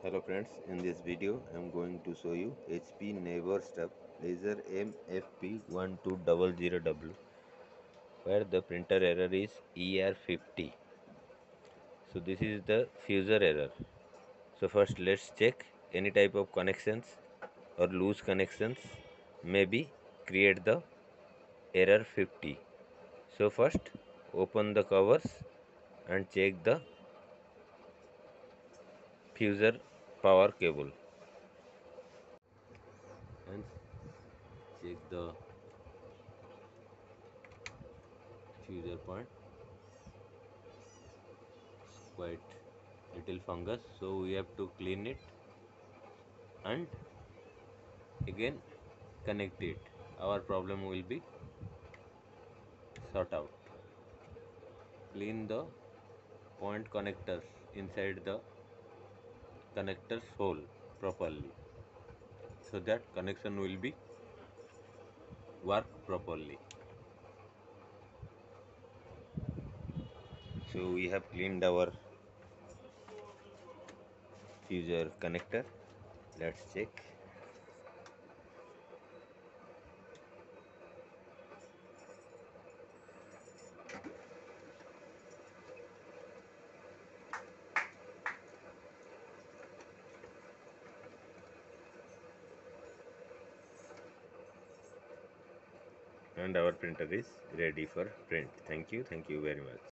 Hello friends, in this video I am going to show you HP Neighbor Stub Laser MFP1200W where the printer error is ER50. So this is the fuser error. So first let's check any type of connections or loose connections maybe create the error 50. So first open the covers and check the fuser power cable and check the fuser point. Quite little fungus, so we have to clean it and again connect it. Our problem will be sort out. Clean the point connectors inside the connectors hole properly so that connection will be work properly. So we have cleaned our fuser connector. Let's check. And our printer is ready for print. Thank you very much.